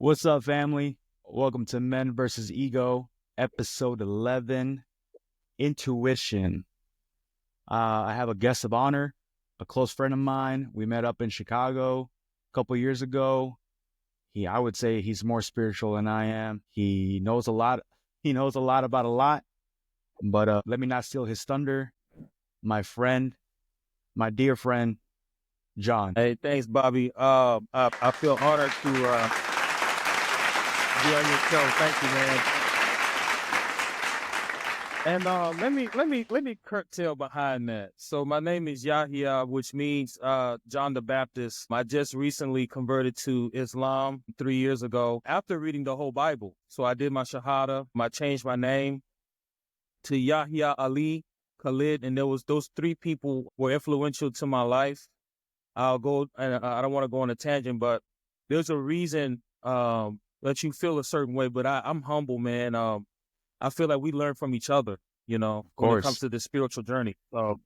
What's up, family? Welcome to Men versus Ego, episode 11, Intuition. I have a guest of honor, a close friend of mine. We met up in Chicago a couple years ago. I would say he's more spiritual than I am. He knows a lot. He knows a lot about a lot. But let me not steal his thunder. My friend, my dear friend, John. Hey, thanks, Bobby. I feel honored to be on your show. Thank you, man. And let me curtail behind that. So my name is Yahya, which means John the Baptist. I just recently converted to Islam 3 years ago after reading the whole Bible. So I did my Shahada. I changed my name to Yahya Ali Khalid, and those three people were influential to my life. I'll go, and I don't want to go on a tangent, but there's a reason that you feel a certain way. But I'm humble, man. I feel like we learn from each other, when it comes to the spiritual journey. So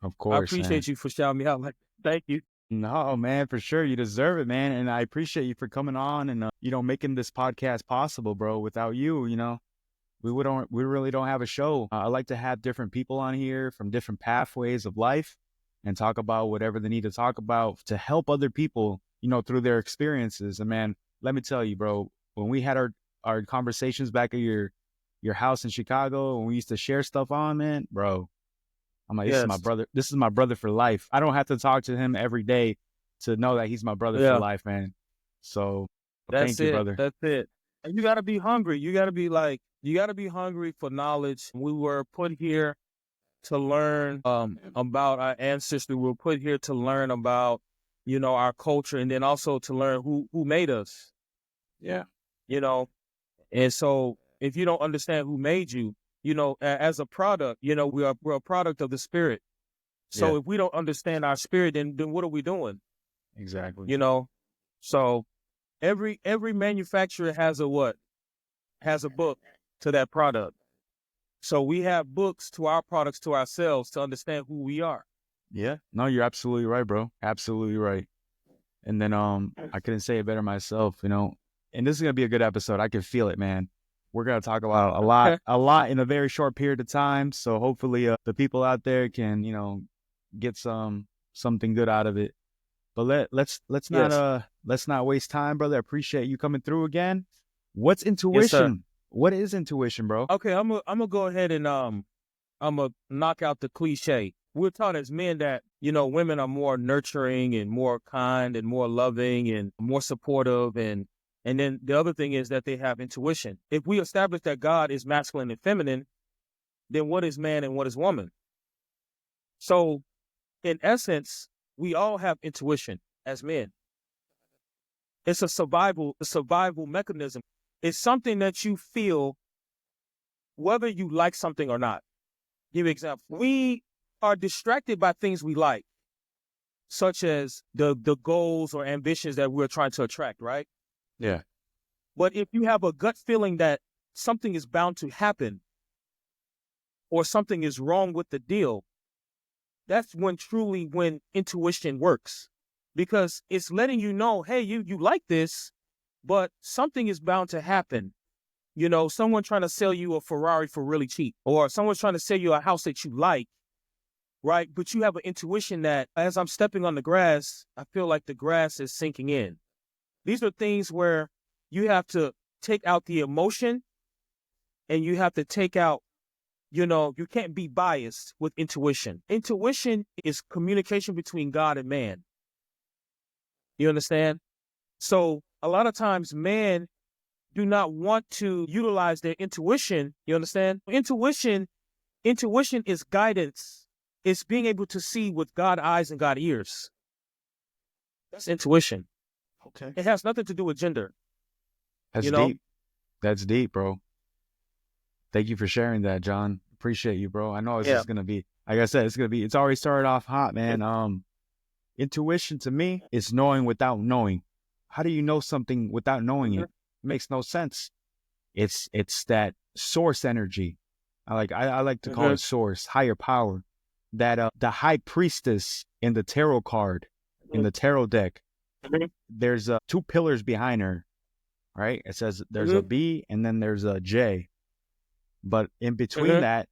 Of I course, appreciate you for shouting me out. Thank you. No, man, for sure. You deserve it, man. And I appreciate you for coming on and, making this podcast possible, bro. Without you, we really don't have a show. I like to have different people on here from different pathways of life and talk about whatever they need to talk about to help other people, through their experiences. And man, let me tell you, bro, when we had our conversations back at your house in Chicago, when we used to share stuff on, man, bro, I'm like, this is my Yes. brother. This is my brother for life. I don't have to talk to him every day to know that he's my brother for Yeah. life, man. So That's thank you, it. brother. That's it. And you got to be hungry. You got to be hungry for knowledge. We were put here to learn about our ancestry. We were put here to learn about, our culture, and then also to learn who made us, Yeah. And so if you don't understand who made you, as a product, we're a product of the spirit. So Yeah. if we don't understand our spirit, then what are we doing? Exactly. So every manufacturer has a book to that product. So we have books to our products, to ourselves, to understand who we are. Yeah. No, you're absolutely right, bro. Absolutely right. And then I couldn't say it better myself, And this is gonna be a good episode. I can feel it, man. We're gonna talk about a lot in a very short period of time. So hopefully the people out there can, get something good out of it. But let's Yes. not waste time, brother. I appreciate you coming through again. What's Yes, sir. intuition? What is intuition, bro? Okay, I'm gonna go ahead and I'm gonna knock out the cliche. We're taught as men that, women are more nurturing and more kind and more loving and more supportive. And then the other thing is that they have intuition. If we establish that God is masculine and feminine, then what is man and what is woman? So in essence, we all have intuition as men. It's a survival mechanism. It's something that you feel whether you like something or not. Give you an example. We are distracted by things we like, such as the goals or ambitions that we're trying to attract, right? Yeah. But if you have a gut feeling that something is bound to happen or something is wrong with the deal, that's when intuition works, because it's letting you know, hey, you like this, but something is bound to happen. Someone trying to sell you a Ferrari for really cheap, or someone's trying to sell you a house that you like, right? But you have an intuition that as I'm stepping on the grass, I feel like the grass is sinking in. These are things where you have to take out the emotion, and you have to take out, you can't be biased with intuition. Intuition is communication between God and man. You understand? So a lot of times men do not want to utilize their intuition. You understand? Intuition is guidance. It's being able to see with God eyes and God ears. That's intuition. Okay. It has nothing to do with gender. That's deep. That's deep, bro. Thank you for sharing that, John. Appreciate you, bro. I know it's just gonna be, like I said, it's already started off hot, man. Intuition to me is knowing without knowing. How do you know something without knowing it? It makes no sense. It's that source energy. I like to call it source, higher power. That the high priestess in the tarot card, in the tarot deck, there's 2 pillars behind her. right? It says there's a Mm-hmm. B and then there's a J, but in between Mm-hmm. that,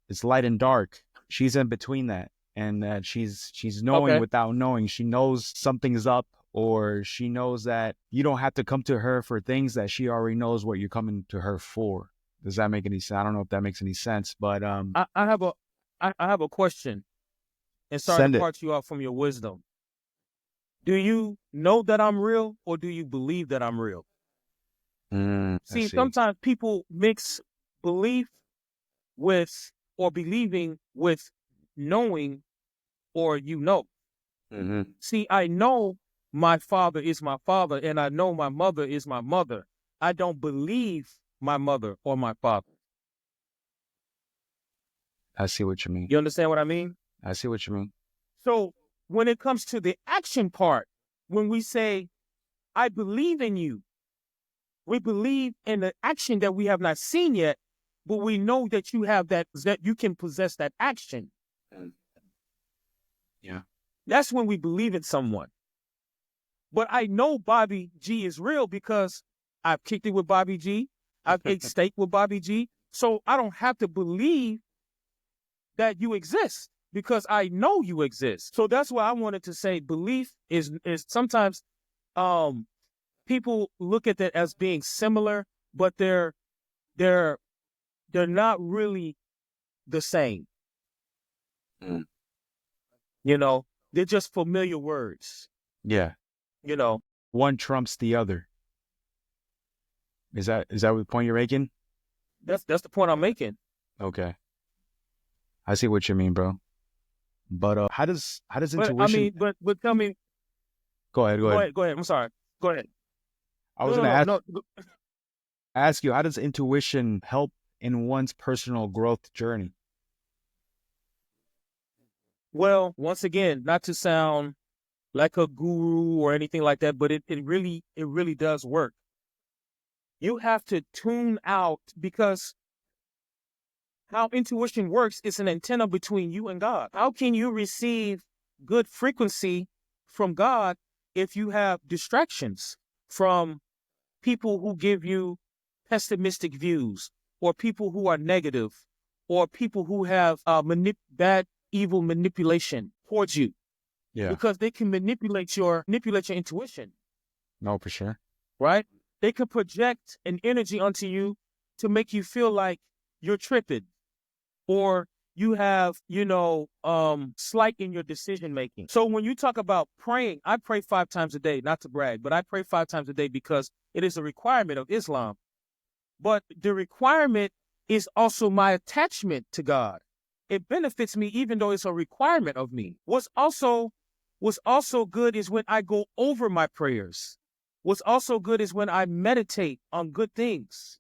it's light and dark. She's in between that, and she's knowing Okay. without knowing. She knows something's up, or she knows that you don't have to come to her for things that she already knows what you're coming to her for. Does that make any sense? I don't know if that makes any sense, but I have a I have a question, and sorry to send it. part you off from your wisdom. Do you know that I'm real, or do you believe that I'm real? I See, see. sometimes people mix belief with or believing with knowing or you know. Mm-hmm. See, I know my father is my father, and I know my mother is my mother. I don't believe my mother or my father. I see what you mean. You understand what I mean? I see what you mean. So when it comes to the action part, when we say, I believe in you, we believe in the action that we have not seen yet, but we know that you have that you can possess that action. Yeah. That's when we believe in someone. But I know Bobby G is real because I've kicked it with Bobby G. I've ate steak with Bobby G. So I don't have to believe that you exist because I know you exist. So that's why I wanted to say belief is sometimes people look at that as being similar, but they're not really the same. Mm. You know, they're just familiar words. Yeah. You know, One trumps the other. Is that the point you're making? that's the point I'm making. Okay. I see what you mean, bro. But how does But I intuition? mean, but tell me, Go ahead. Go go ahead. ahead, go ahead. I'm sorry. Go ahead. I No, was no, gonna no, ask no. ask you, how does intuition help in one's personal growth journey? Well, once again, not to sound like a guru or anything like that, but it really does work. You have to tune out because how intuition works is an antenna between you and God. How can you receive good frequency from God if you have distractions from people who give you pessimistic views or people who are negative or people who have bad, evil manipulation towards you Yeah. because they can manipulate your intuition, No, for sure. right? They can project an energy onto you to make you feel like you're tripping or you have, slight in your decision making. So when you talk about praying, I pray 5 times a day, not to brag, but I pray 5 times a day because it is a requirement of Islam. But the requirement is also my attachment to God. It benefits me even though it's a requirement of me. What's also good is when I go over my prayers. What's also good is when I meditate on good things.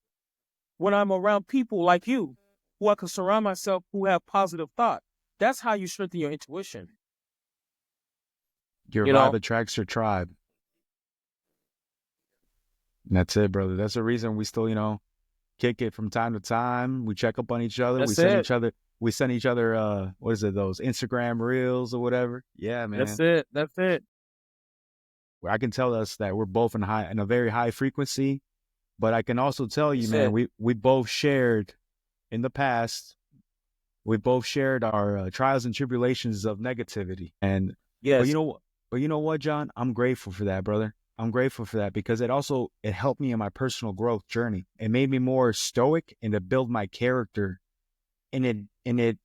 When I'm around people like you, who I can surround myself who have positive thought. That's how you strengthen your intuition. Your You vibe know, attracts your tribe. And that's it, brother. That's the reason we still, kick it from time to time. We check up on each other. We that's send it. each other what is it, those Instagram reels or whatever. Yeah, That's man. it. That's it. Where I can tell us that we're both in a very high frequency, but I can also tell you, That's man, it. we both shared in the past. We both shared our trials and tribulations of negativity. And but you Yes. know but you know what, John? I'm grateful for that, brother. I'm grateful for that because it helped me in my personal growth journey. It made me more stoic and to build my character, and it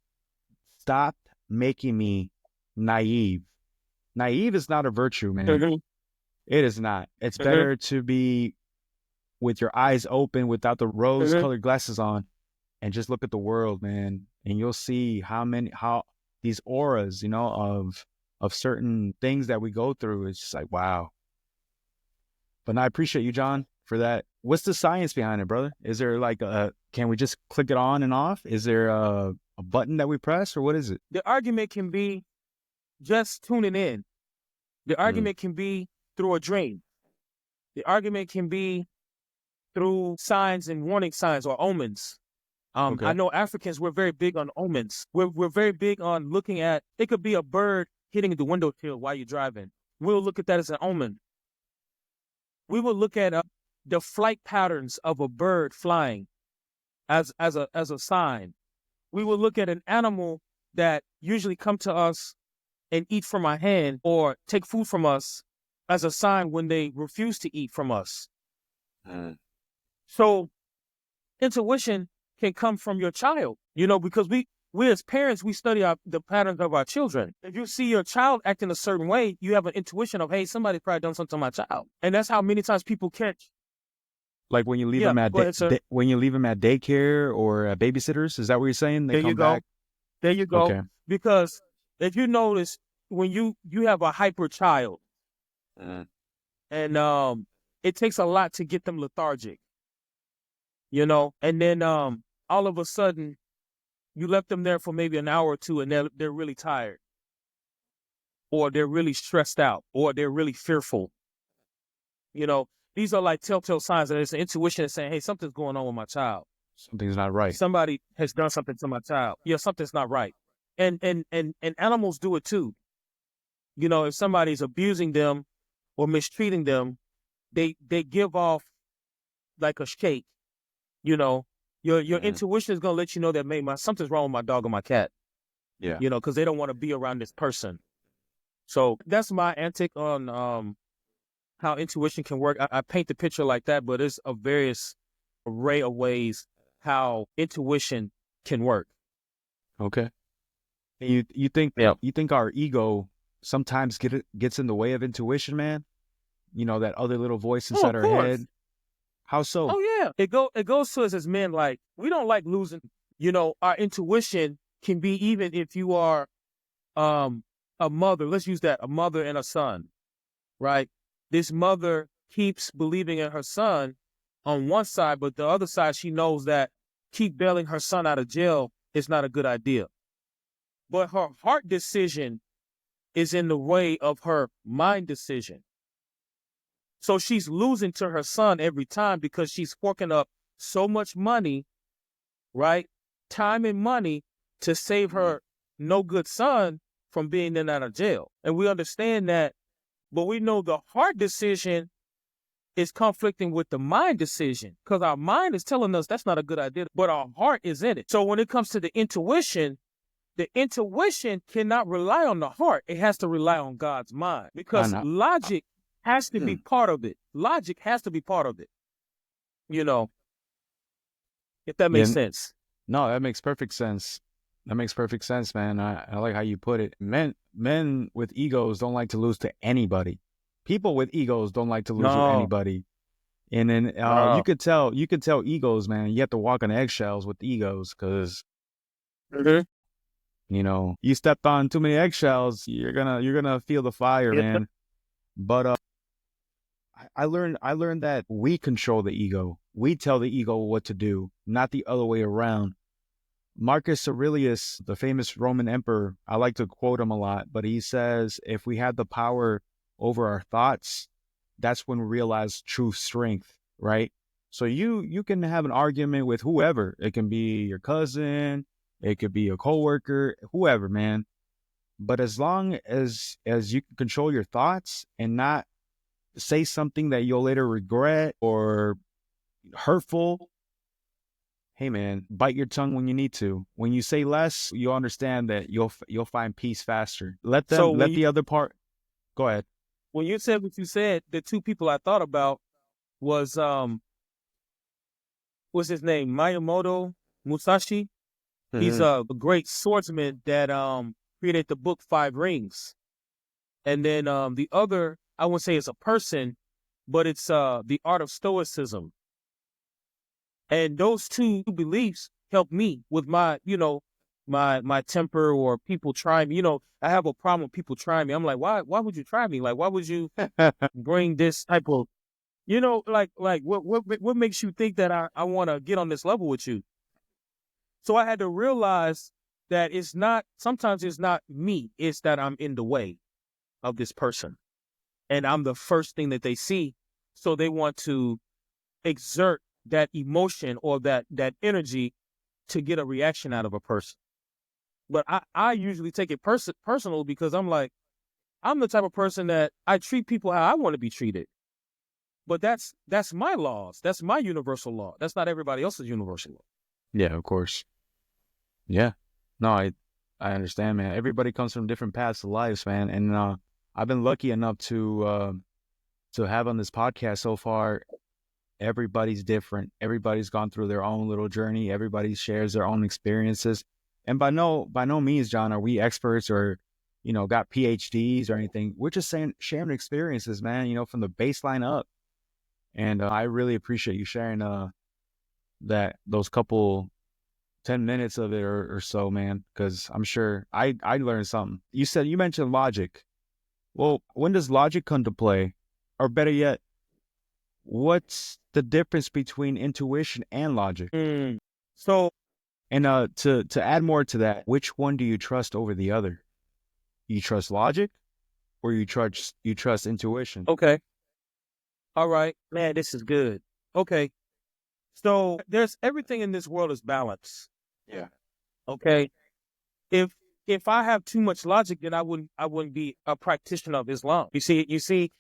stopped making me naive. Naive is not a virtue, man. Mm-hmm. It is not. It's Mm-hmm. better to be with your eyes open without the rose Mm-hmm. colored glasses on and just look at the world, man. And you'll see how these auras, of certain things that we go through. It's just like, wow. But I appreciate you, John, for that. What's the science behind it, brother? Is there can we just click it on and off? Is there a button that we press, or what is it? The argument can be just tuning in. The Mm, argument can be through a dream. The argument can be through signs and warning signs or omens. I okay. know Africans, we're very big on omens. We're very big on looking at, it could be a bird hitting the window sill while you're driving. We'll look at that as an omen. We will look at the flight patterns of a bird flying as a sign. We will look at an animal that usually come to us and eat from our hand or take food from us as a sign when they refuse to eat from us. So intuition can come from your child, because we as parents, we study the patterns of our children. If you see your child acting a certain way, you have an intuition of, hey, somebody probably done something to my child. And that's how many times people catch. Like when you leave them at when you leave them at daycare or at babysitters, is that what you're saying? They come back. There you go. Okay. Because if you notice, when you have a hyper child, and it takes a lot to get them lethargic, and then all of a sudden you left them there for maybe an hour or two, and they're really tired, or they're really stressed out, or they're really fearful. These are like telltale signs that it's an intuition that's saying, hey, something's going on with my child. Something's not right. Somebody has done something to my child. Yeah, something's not right. And animals do it too. If somebody's abusing them or mistreating them, they give off like a shake. Your intuition is gonna let you know that maybe something's wrong with my dog or my cat. Yeah. Because they don't want to be around this person. So that's my antic on how intuition can work. I paint the picture like that, but there's a various array of ways how intuition can work. Okay. And you think our ego sometimes gets in the way of intuition, man? That other little voice inside our head. How so? Oh yeah. It goes to us as men, like, we don't like losing. Our intuition can be, even if you are a mother, let's use that, a mother and a son, right? This mother keeps believing in her son on one side, but the other side, she knows that keep bailing her son out of jail is not a good idea. But her heart decision is in the way of her mind decision. So she's losing to her son every time because she's forking up so much money, right? Time and money to save her no good son from being in and out of jail. And we understand that, but we know the heart decision is conflicting with the mind decision, because our mind is telling us that's not a good idea, but our heart is in it. So when it comes to the intuition cannot rely on the heart. It has to rely on God's mind, because logic has to be part of it. Logic has to be part of it. If that makes sense. No, that makes perfect sense. That makes perfect sense, man. I like how you put it. Men with egos don't like to lose to anybody. People with egos don't like to lose to anybody. And then you could tell egos, man. You have to walk on eggshells with egos, because you stepped on too many eggshells, you're gonna feel the fire, man. But I learned that we control the ego. We tell the ego what to do, not the other way around. Marcus Aurelius, the famous Roman emperor, I like to quote him a lot, but he says, if we had the power over our thoughts, that's when we realize true strength, right? So you can have an argument with whoever. It can be your cousin, it could be a coworker, whoever, man. But as long as you can control your thoughts and not say something that you'll later regret or hurtful, hey man, bite your tongue when you need to. When you say less, you'll understand that you'll find peace faster. Let the other part. Go ahead. When you said what you said, the two people I thought about was what's his name? Miyamoto Musashi. He's a great swordsman that created the book 5 Rings. And then the other, I wouldn't say it's a person, but it's The Art of Stoicism. And those two beliefs help me with my, my temper, or people try me. I have a problem with people trying me. I'm like, why would you try me? Like, why would you bring this type of, what makes you think that I want to get on this level with you? So I had to realize that sometimes it's not me, it's that I'm in the way of this person. And I'm the first thing that they see. So they want to exert that emotion or that energy to get a reaction out of a person. But I usually take it personal, because I'm like, I'm the type of person that I treat people how I want to be treated. But that's my laws. That's my universal law. That's not everybody else's universal law. Yeah, of course. Yeah. No, I understand, man. Everybody comes from different paths of lives, man. And I've been lucky enough to have on this podcast so far. Everybody's different. Everybody's gone through their own little journey. Everybody shares their own experiences. And by no means, John, are we experts or, got PhDs or anything. We're just sharing experiences, man, from the baseline up. And I really appreciate you sharing those couple 10 minutes of it or so, man, because I'm sure I learned something. You mentioned logic. Well, when does logic come to play? Or better yet, what's the difference between intuition and logic? So, and to add more to that, which one do you trust over the other? You trust logic or you trust intuition? okay. All right. Man, this is good. Okay. So there's everything in this world is balance. Yeah. Okay. If I have too much logic, then I wouldn't be a practitioner of Islam. You see,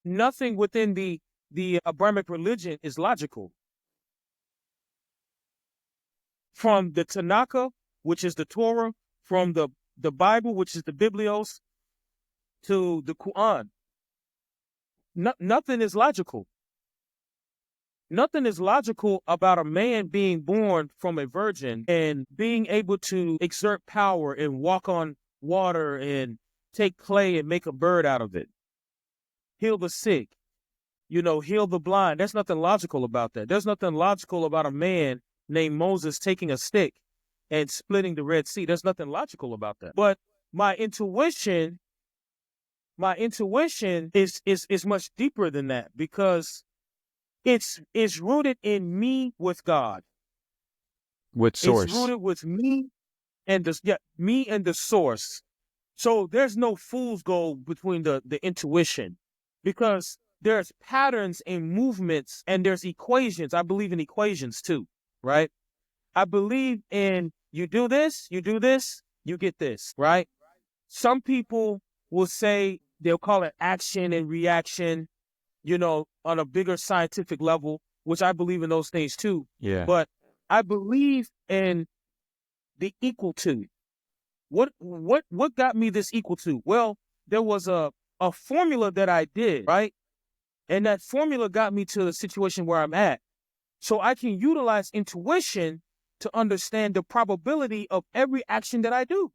nothing within the Abrahamic religion is logical. From the Tanakh, which is the Torah, from the Bible, which is the Biblios, to the Quran, nothing is logical. Nothing is logical about a man being born from a virgin and being able to exert power and walk on water and take clay and make a bird out of it. Heal the sick, heal the blind. There's nothing logical about that. There's nothing logical about a man named Moses taking a stick and splitting the Red Sea. There's nothing logical about that. But my intuition is much deeper than that because it's rooted in me with God. With source. It's rooted with me and the source. So there's no fool's gold between the intuition because there's patterns and movements and there's equations. I believe in equations too, right? I believe in you do this, you get this, right? Some people will say they'll call it action and reaction, on a bigger scientific level, which I believe in those things too. Yeah. But I believe in the equal to. What got me this equal to? Well, there was a formula that I did, right? And that formula got me to the situation where I'm at. So I can utilize intuition to understand the probability of every action that I do.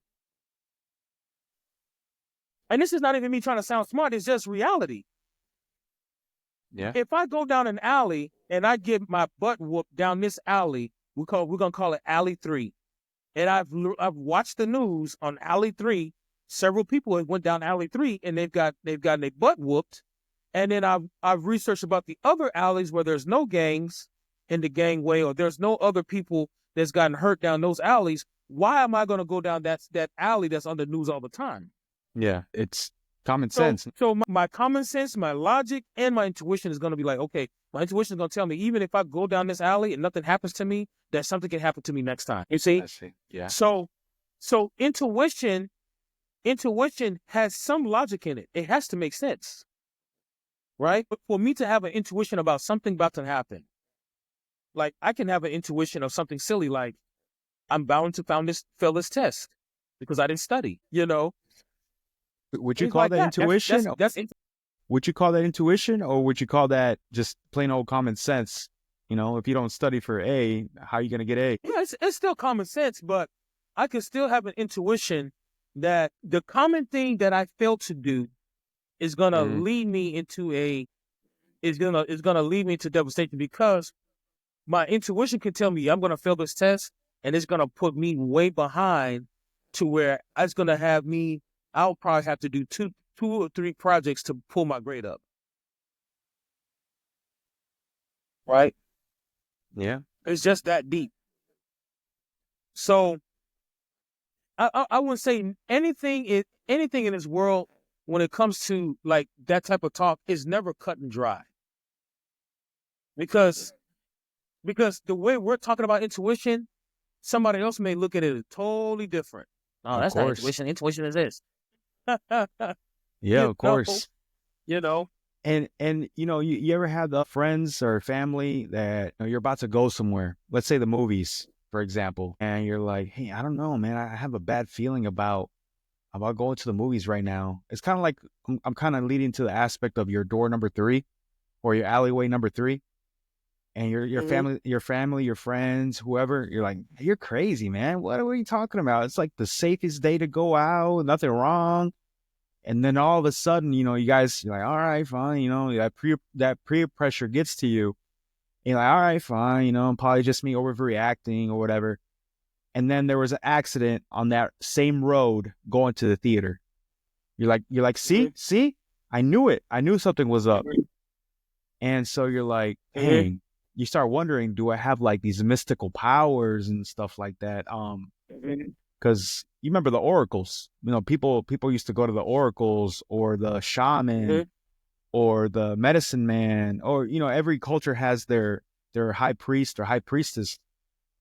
And this is not even me trying to sound smart, it's just reality. Yeah. If I go down an alley and I get my butt whooped down this alley, we're gonna call it Alley 3. And I've watched the news on Alley 3. Several people have went down Alley 3 and they've gotten their butt whooped. And then I've researched about the other alleys where there's no gangs in the gangway or there's no other people that's gotten hurt down those alleys. Why am I gonna go down that alley that's on the news all the time? Yeah, it's common sense. So my common sense, my logic, and my intuition is going to be like, okay, my intuition is going to tell me, even if I go down this alley and nothing happens to me, that something can happen to me next time. You see? I see. Yeah. So intuition has some logic in it. It has to make sense, right? But for me to have an intuition about something about to happen, like I can have an intuition of something silly, like I'm bound to fail this test because I didn't study, Would you call that intuition? Would you call that intuition or would you call that just plain old common sense? If you don't study for A, how are you going to get A? Yeah, it's still common sense, but I can still have an intuition that the common thing that I fail to do is going to lead me into is going to lead me to devastation because my intuition can tell me I'm going to fail this test and it's going to put me way behind to where it's going to have me. I'll probably have to do two or three projects to pull my grade up. Right? Yeah. It's just that deep. So I wouldn't say anything in this world when it comes to like that type of talk is never cut and dry. Because the way we're talking about intuition, somebody else may look at it totally different. Oh, that's not intuition. Intuition is this. Yeah, of course. And And you ever had the friends or family that you're about to go somewhere, let's say the movies, for example, and you're like, hey, I don't know, man, I have a bad feeling about going to the movies right now. It's kind of like I'm kind of leading to the aspect of your door number 3 or your alleyway number 3, and your Mm-hmm. family, your friends, whoever, you're like, you're crazy, man. What are you talking about? It's like the safest day to go out, nothing wrong. And then all of a sudden, you guys, you're like, all right, fine, that peer pressure gets to you. And you're like, all right, fine, probably just me overreacting or whatever. And then there was an accident on that same road going to the theater. You're like, see, I knew it. I knew something was up. And so you're like, Mm-hmm. dang, you start wondering, do I have like these mystical powers and stuff like that? Mm-hmm. Because you remember the oracles, people used to go to the oracles or the shaman or the medicine man, or, every culture has their high priest or high priestess,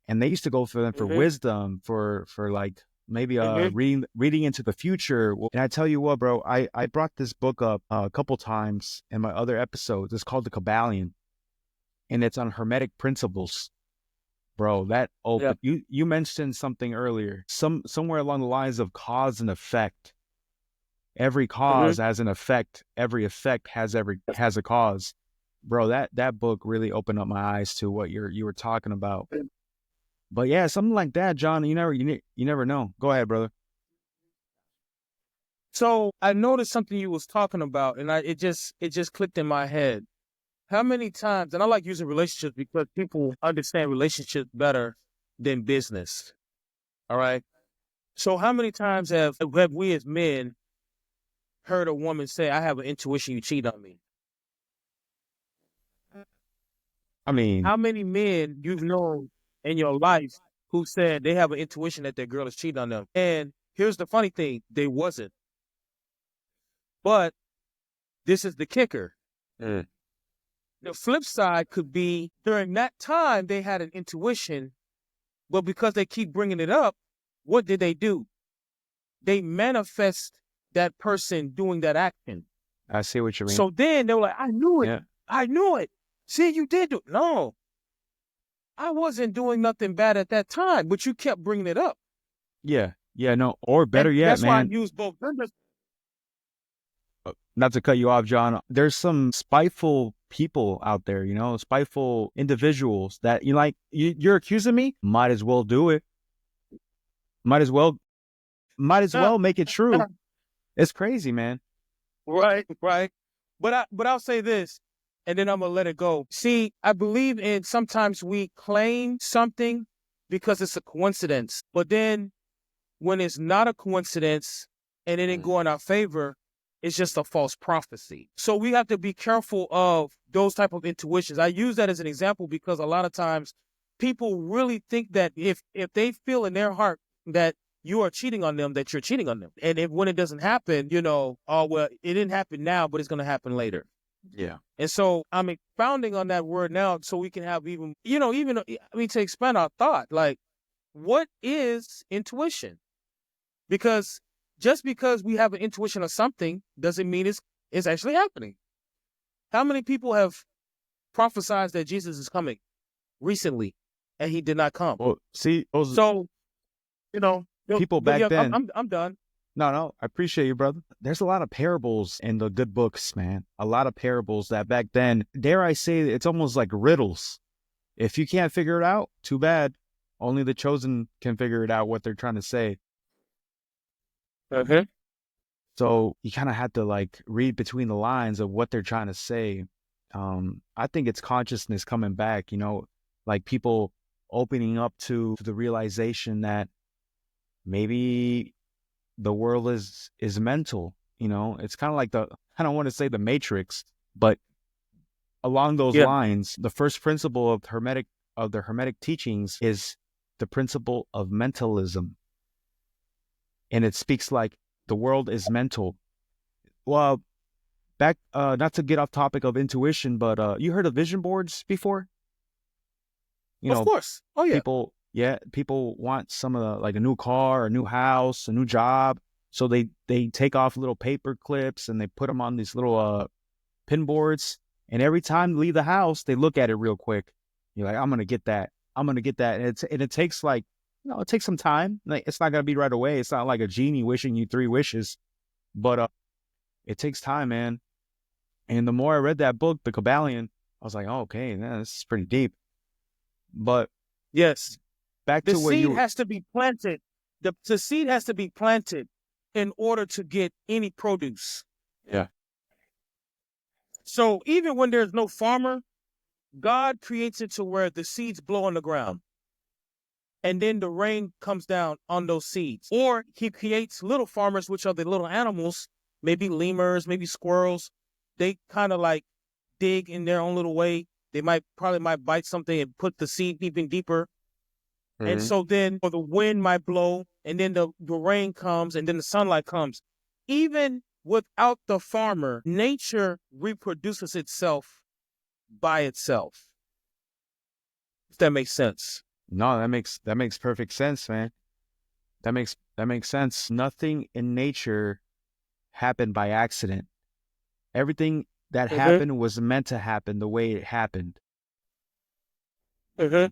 and they used to go for them for Mm-hmm. wisdom, for like maybe Mm-hmm. reading into the future. And I tell you what, bro, I brought this book up a couple times in my other episodes. It's called The Kabbalion, and it's on Hermetic principles. Bro, that Yeah. open, you mentioned something earlier, somewhere along the lines of cause and effect. Every Mm-hmm. cause has an effect. Every effect has a cause. Bro, that book really opened up my eyes to what you were talking about. But yeah, something like that, John. You never know. Go ahead, brother. So I noticed something you was talking about, and it just clicked in my head. How many times, and I like using relationships because people understand relationships better than business. All right. So how many times have we as men heard a woman say, "I have an intuition you cheat on me"? I mean, How many men you've known in your life who said they have an intuition that their girl is cheating on them? And here's the funny thing, they wasn't. But this is the kicker. mm, The flip side could be during that time they had an intuition, but because they keep bringing it up, what did they do? They manifest that person doing that action. I see what you mean. So then they were like, I knew it. Yeah, I knew it. See, you did do it. No, I wasn't doing nothing bad at that time, but you kept bringing it up. yeah, yeah. No, or better And yet, that's why I man. use both genders. Not to cut you off, John. There's some spiteful people out there, spiteful individuals that you're accusing me. Might as well do it. Might as well, might as well make it true. It's crazy, man. Right, right. But I'll say this, and then I'm gonna let it go. See, I believe in sometimes we claim something because it's a coincidence, but then when it's not a coincidence and it didn't go in our favor, it's just a false prophecy. So we have to be careful of those type of intuitions. I use that as an example because a lot of times people really think that if they feel in their heart that you are cheating on them, that you're cheating on them. And if when it doesn't happen, oh well, it didn't happen now, but it's gonna happen later. Yeah. And so I'm expounding on that word now so we can have even to expand our thought, like what is intuition? Because just because we have an intuition of something doesn't mean it's actually happening. How many people have prophesied that Jesus is coming recently and he did not come? Well, see, those So, you know, people but back yeah, then. I'm done. No, I appreciate you, brother. There's a lot of parables in the good books, man. A lot of parables that back then, dare I say, it's almost like riddles. If you can't figure it out, too bad. Only the chosen can figure it out what they're trying to say. Uh-huh. So you kind of had to like read between the lines of what they're trying to say. I think it's consciousness coming back, like people opening up to the realization that maybe the world is mental. It's kind of like I don't want to say the Matrix, but along those Yeah. lines, the first principle of the Hermetic teachings is the principle of mentalism. And it speaks like the world is mental. Well, back not to get off topic of intuition, but you heard of vision boards before? You Of know, course. Oh yeah. people want some of the, like a new car, a new house, a new job. So they take off little paper clips and they put them on these little pin boards, and every time they leave the house, they look at it real quick. You're like, I'm gonna get that. I'm gonna get that. And it takes like, it takes some time. Like, it's not gonna be right away. It's not like a genie wishing you 3 wishes, but it takes time, man. And the more I read that book, The Kabbalion, I was like, oh, okay, man, this is pretty deep. But yes, back the to what seed you has to be planted. The seed has to be planted in order to get any produce. Yeah. So even when there's no farmer, God creates it to where the seeds blow on the ground. And then the rain comes down on those seeds. Or he creates little farmers, which are the little animals, maybe lemurs, maybe squirrels. They kind of like dig in their own little way. They probably might bite something and put the seed even deeper. Mm-hmm. And so then, or the wind might blow, and then the rain comes, and then the sunlight comes. Even without the farmer, nature reproduces itself by itself. If that makes sense. No, that makes perfect sense, man. That makes sense. Nothing in nature happened by accident. Everything that happened was meant to happen the way it happened.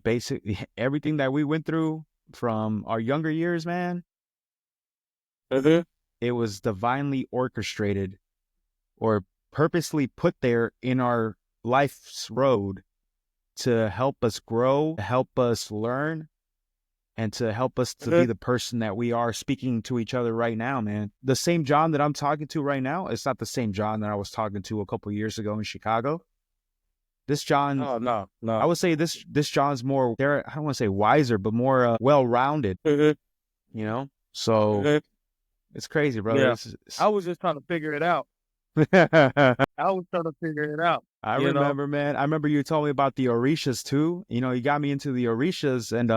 Basically, everything that we went through from our younger years, man, it was divinely orchestrated or purposely put there in our life's road to help us grow, to help us learn, and to help us to be the person that we are speaking to each other right now, man. The same John that I'm talking to right now, it's not the same John that I was talking to a couple of years ago in Chicago. This John, no. I would say this John's more, I don't want to say wiser, but more well-rounded, you know? So it's crazy, brother. Yeah. I was just trying to figure it out. I was trying to figure it out. I remember, man. I remember you told me about the Orishas too. You know, you got me into the Orishas, and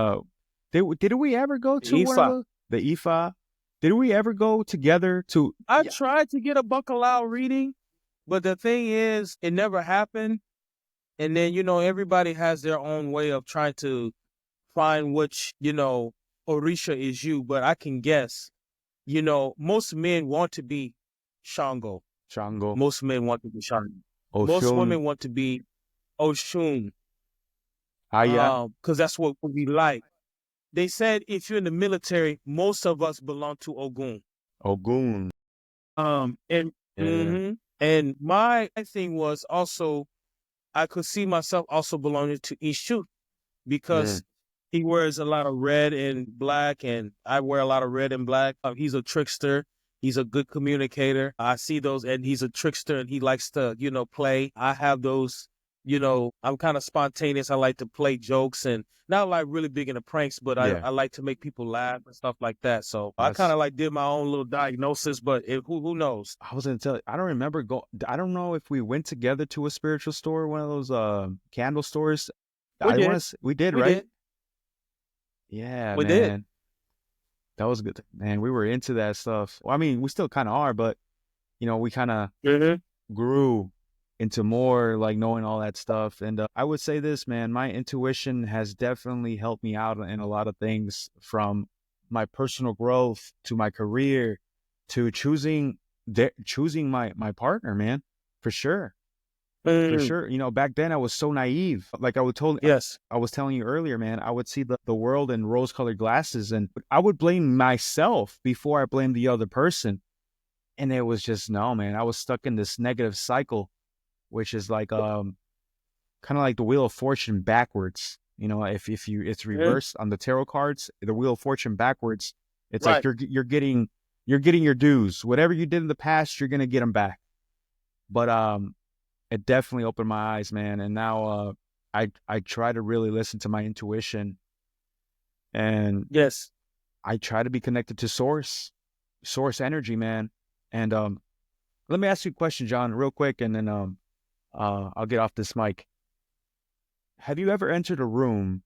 did we ever go to the Ifa? Did we ever go together to? I tried to get a Bacalao reading, but the thing is, it never happened. And then, everybody has their own way of trying to find which, Orisha is you. But I can guess, most men want to be Shango. Most men want to be Shango. Oshun. Most women want to be Oshun. Yeah. Because that's what we like. They said if you're in the military, most of us belong to Ogun. And my thing was also, I could see myself also belonging to Ishu because he wears a lot of red and black, and I wear a lot of red and black. He's a trickster. He's a good communicator. I see those, and he's a trickster, and he likes to, play. I have those, I'm kind of spontaneous. I like to play jokes, and not like really big into pranks, but I like to make people laugh and stuff like that. So I kind of like did my own little diagnosis, but who knows? I was going to tell you, I don't remember I don't know if we went together to a spiritual store, one of those candle stores. We did, right? Yeah, we did. That was good, man. We were into that stuff. Well, I mean, we still kind of are, but we kind of grew into more like knowing all that stuff. And I would say this, man, my intuition has definitely helped me out in a lot of things, from my personal growth to my career to choosing my partner, man, for sure. For sure. Back then I was so naive. Like I was telling you earlier, man, I would see the world in rose-colored glasses, and I would blame myself before I blamed the other person. And it was just, no, man, I was stuck in this negative cycle, which is like kind of like the Wheel of Fortune backwards. If it's reversed on the tarot cards, the Wheel of Fortune backwards, it's like you're getting your dues. Whatever you did in the past, you're gonna get them back. But it definitely opened my eyes, man. And now I try to really listen to my intuition, and I try to be connected to source energy, man. And let me ask you a question, John, real quick, and then I'll get off this mic. Have you ever entered a room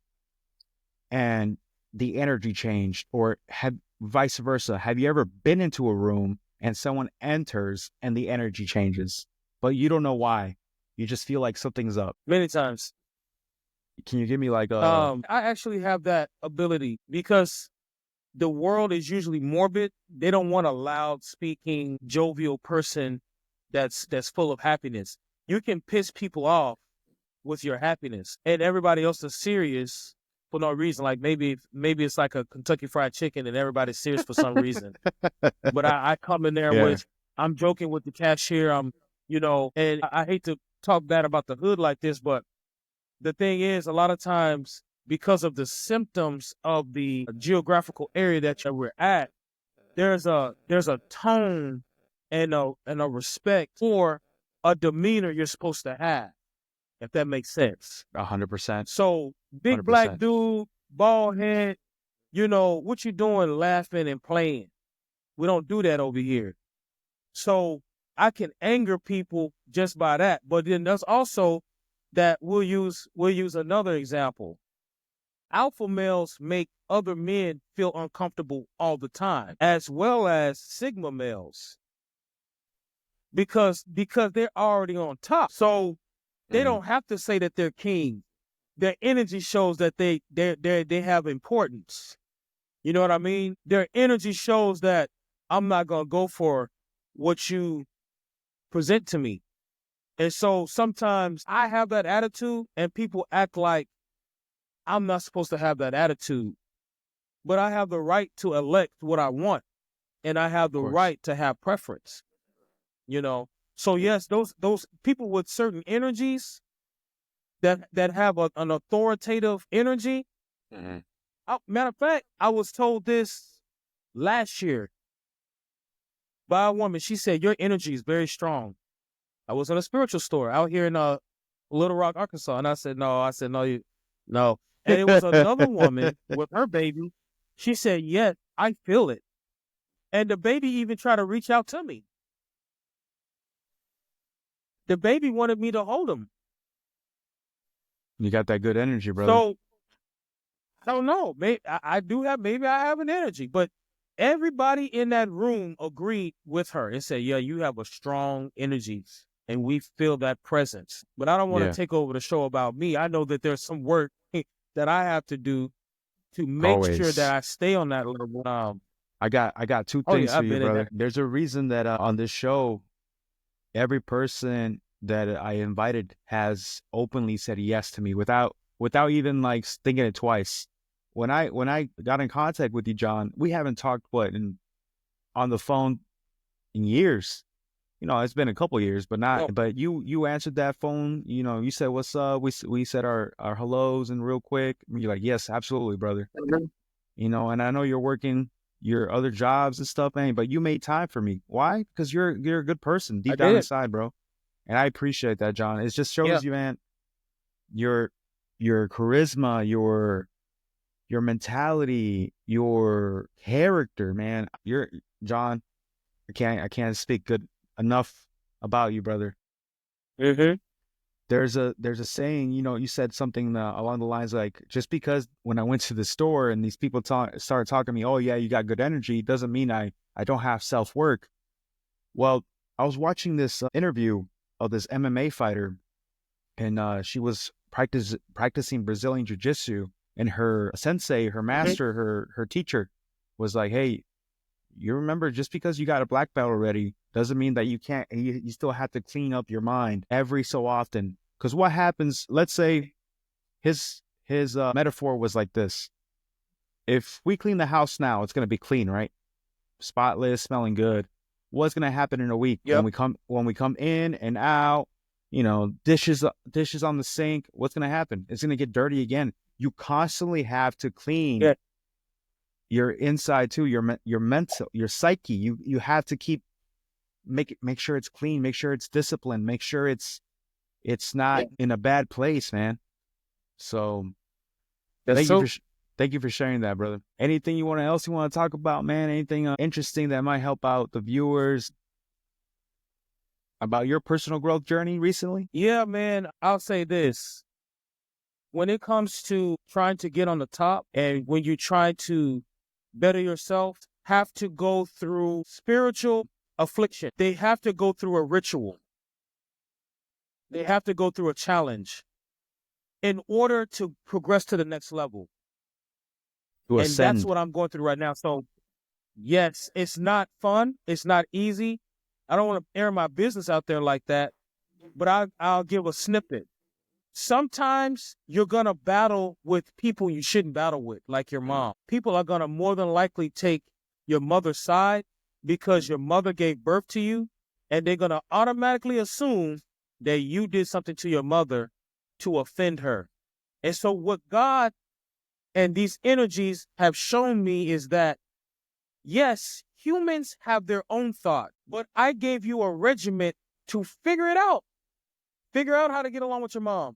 and the energy changed, or vice versa? Have you ever been into a room and someone enters and the energy changes, but you don't know why? You just feel like something's up. Many times. Can you give me like I actually have that ability because the world is usually morbid. They don't want a loud speaking, jovial person that's full of happiness. you can piss people off with your happiness, and everybody else is serious for no reason. Like maybe it's like a Kentucky Fried Chicken, and everybody's serious for some reason. But I come in there Yeah. with, I'm joking with the cashier. And I hate to talk bad about the hood like this, but the thing is, a lot of times because of the symptoms of the geographical area that we're at, there's a tone and a respect for a demeanor you're supposed to have, if that makes sense. 100%. So big black 100%. dude, bald head, what you doing laughing and playing? We don't do that over here. So I can anger people just by that. But then there's also that we'll use another example. Alpha males make other men feel uncomfortable all the time, as well as sigma males. Because they're already on top. So they don't have to say that they're king. Their energy shows that they have importance. You know what I mean? Their energy shows that I'm not gonna go for what you present to me. And so sometimes I have that attitude and people act like I'm not supposed to have that attitude. But I have the right to elect what I want. And I have the right to have preference. So yes, those people with certain energies that have an authoritative energy. Matter of fact, I was told this last year by a woman. She said, your energy is very strong. I was in a spiritual store out here in Little Rock, Arkansas. And I said, no. No. And it was another woman with her baby. She said, yes, I feel it. And the baby even tried to reach out to me. The baby wanted me to hold him. You got that good energy, brother. So, I don't know. Maybe I have an energy, but everybody in that room agreed with her and said, yeah, you have a strong energy and we feel that presence. But I don't want to take over the show about me. I know that there's some work that I have to do to make sure that I stay on that level. I got two things for you, brother. There's a reason that on this show, every person that I invited has openly said yes to me without even like thinking it twice. When I got in contact with you, John, we haven't talked on the phone in years. It's been a couple years, but not. Oh. But you answered that phone. You said what's up. We said our hellos and real quick. You're like, yes, absolutely, brother. And I know you're working your other jobs and stuff, man, but you made time for me. Why? Because you're a good person deep down inside, bro. And I appreciate that, John. It just shows you, man, your charisma, your mentality, your character, man. You're John. I can't speak good enough about you, brother. Mm-hmm. There's a saying, you said something along the lines like, just because when I went to the store and these people started talking to me, oh yeah, you got good energy, doesn't mean I don't have self-work. Well, I was watching this interview of this MMA fighter, and she was practicing Brazilian jiu-jitsu, and her sensei, her master, her teacher was like, hey, you remember, just because you got a black belt already doesn't mean that you can't, you still have to clean up your mind every so often. Because what happens, let's say his metaphor was like this. If we clean the house now, it's going to be clean, right? Spotless, smelling good. What's going to happen in a week? Yep. When we come in and out, dishes on the sink, what's going to happen? It's going to get dirty again. You constantly have to clean your inside too, your mental, your psyche. You have to keep make sure it's clean, make sure it's disciplined, make sure it's not in a bad place, man. So thank you for sharing that, brother. Anything else you want to talk about, man? Anything interesting that might help out the viewers about your personal growth journey recently? Yeah, man, I'll say this. When it comes to trying to get on the top, and when you try to better yourself, have to go through spiritual affliction. They have to go through a ritual. They have to go through a challenge in order to progress to the next level. And that's what I'm going through right now. So, yes, it's not fun. It's not easy. I don't want to air my business out there like that. but I'll give a snippet. Sometimes you're going to battle with people you shouldn't battle with, like your mom. People are going to more than likely take your mother's side because your mother gave birth to you, and they're going to automatically assume that you did something to your mother to offend her. And so what God and these energies have shown me is that, yes, humans have their own thought, but I gave you a regiment to figure it out. Figure out how to get along with your mom.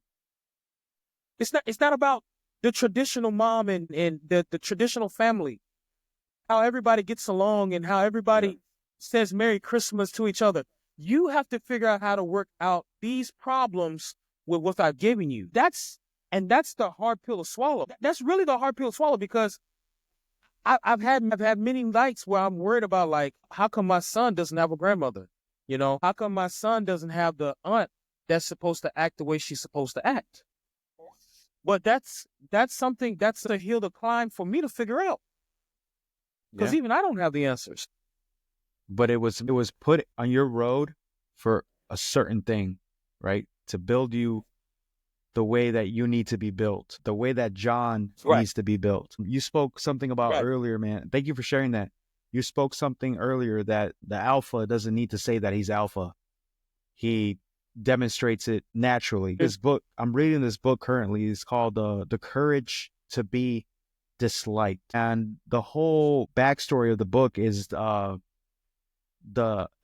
It's not about the traditional mom and the traditional family, how everybody gets along and how everybody says Merry Christmas to each other. You have to figure out how to work out these problems with what I've given you. That's the hard pill to swallow. That's really the hard pill to swallow, because I've had many nights where I'm worried about, like, how come my son doesn't have a grandmother? You know, how come my son doesn't have the aunt that's supposed to act the way she's supposed to act? But that's something that's a hill to climb for me to figure out, because even I don't have the answers. But it was put on your road for a certain thing, right? To build you the way that you need to be built, the way that John needs to be built. You spoke something about earlier, man. Thank you for sharing that. You spoke something earlier that the alpha doesn't need to say that he's alpha. He demonstrates it naturally. This book, I'm reading this book currently, is called The Courage to Be Disliked. And the whole backstory of the book is it's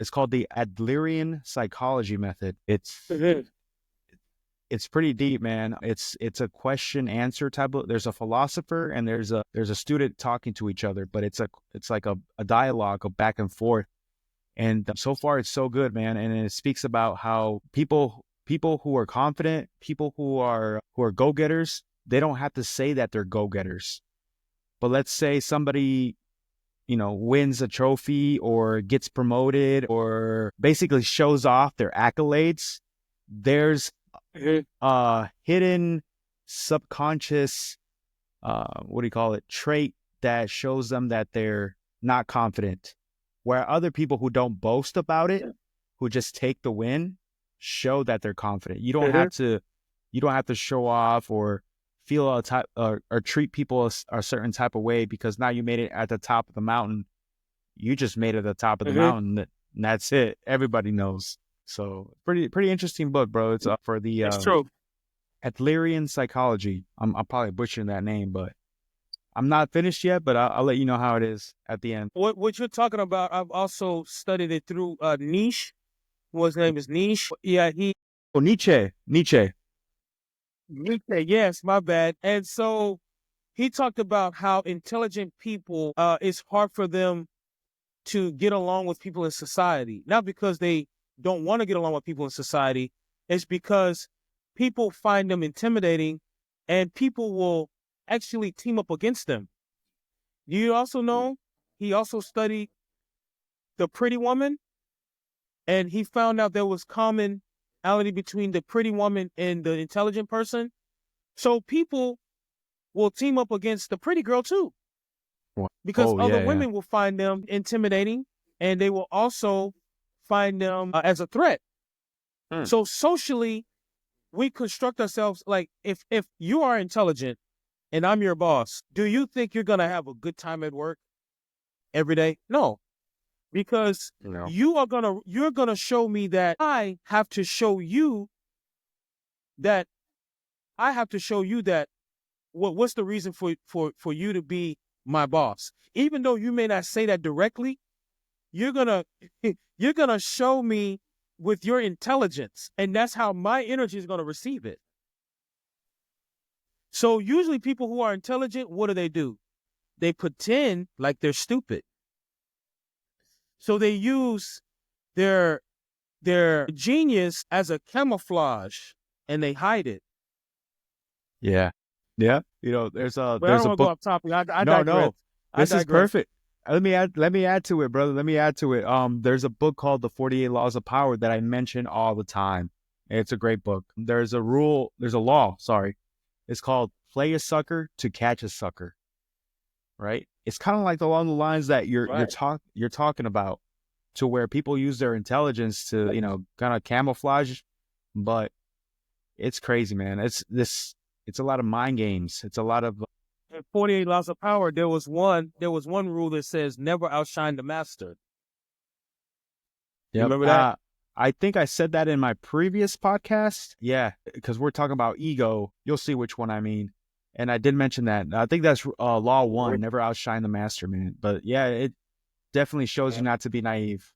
called the Adlerian psychology method. It's pretty deep, man. It's a question answer type of, there's a philosopher and there's a student talking to each other, but it's like a dialogue, a back and forth. And so far it's so good, man. And it speaks about how people who are confident, people who are go-getters, they don't have to say that they're go-getters. But let's say somebody, wins a trophy or gets promoted or basically shows off their accolades. There's a hidden subconscious, trait that shows them that they're not confident. Where other people who don't boast about it, who just take the win, show that they're confident. You don't have to show off or feel a type or treat people a certain type of way because now you made it at the top of the mountain. You just made it at the top of the mountain, and that's it. Everybody knows. So pretty interesting book, bro. It's for the It's true. Adlerian psychology. I'm probably butchering that name, but I'm not finished yet, but I'll let you know how it is at the end. What you're talking about, I've also studied it through Niche. His name is Niche. Yeah, Nietzsche. Nietzsche, yes, my bad. And so he talked about how intelligent people, it's hard for them to get along with people in society. Not because they don't want to get along with people in society. It's because people find them intimidating and people will actually team up against them. You also know he also studied the pretty woman, and he found out there was commonality between the pretty woman and the intelligent person. So people will team up against the pretty girl too, because other women will find them intimidating, and they will also find them as a threat. So socially, we construct ourselves like, if you are intelligent and I'm your boss, do you think you're going to have a good time at work every day? No, because you're going to show me that I have to show you that what's the reason for you to be my boss? Even though you may not say that directly, you're going to show me with your intelligence, and that's how my energy is going to receive it. So usually people who are intelligent, what do? They pretend like they're stupid. So they use their genius as a camouflage, and they hide it. Yeah. Yeah. There's a book. Go off topic. I no, digress. no. This is perfect. Let me add to it, brother. Let me add to it. There's a book called The 48 Laws of Power that I mention all the time. It's a great book. There's a law, sorry. It's called play a sucker to catch a sucker. Right? It's kind of like along the lines that you're talking about, to where people use their intelligence to, kind of camouflage but it's crazy, man. It's a lot of mind games. It's a lot of In 48 Laws of Power, there was one rule that says never outshine the master. You yep. remember that? I think I said that in my previous podcast. Yeah, because we're talking about ego. You'll see which one I mean. And I did mention that. I think that's law one, never outshine the master, man. But yeah, it definitely shows you not to be naive.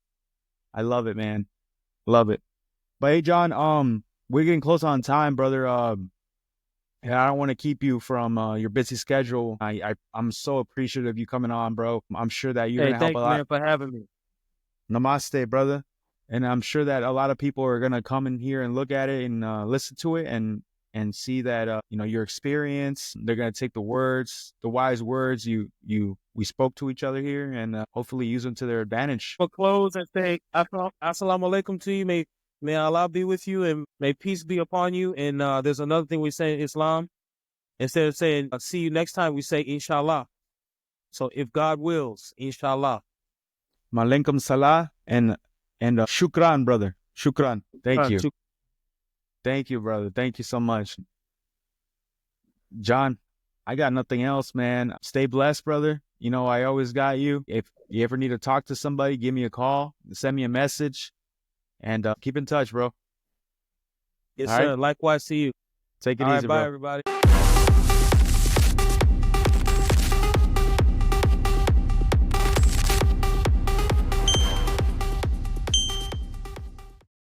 I love it, man. Love it. But hey, John, we're getting close on time, brother. And I don't want to keep you from your busy schedule. I'm so appreciative of you coming on, bro. I'm sure that you're Hey, gonna help a thanks, lot. man, for having me. Namaste, brother. And I'm sure that a lot of people are gonna come in here and look at it and listen to it and see that your experience. They're gonna take the wise words we spoke to each other here, and hopefully use them to their advantage. For close and say assalamu alaikum to you. May Allah be with you and may peace be upon you. And there's another thing we say in Islam. Instead of saying see you next time, we say inshallah. So if God wills, inshallah. Malaikum salah and shukran, brother. Shukran. Thank you. Thank you, brother. Thank you so much. John, I got nothing else, man. Stay blessed, brother. You know, I always got you. If you ever need to talk to somebody, give me a call, send me a message, and keep in touch, bro. Yes, sir. Likewise to you. Take it All easy, right, bye, bro. everybody.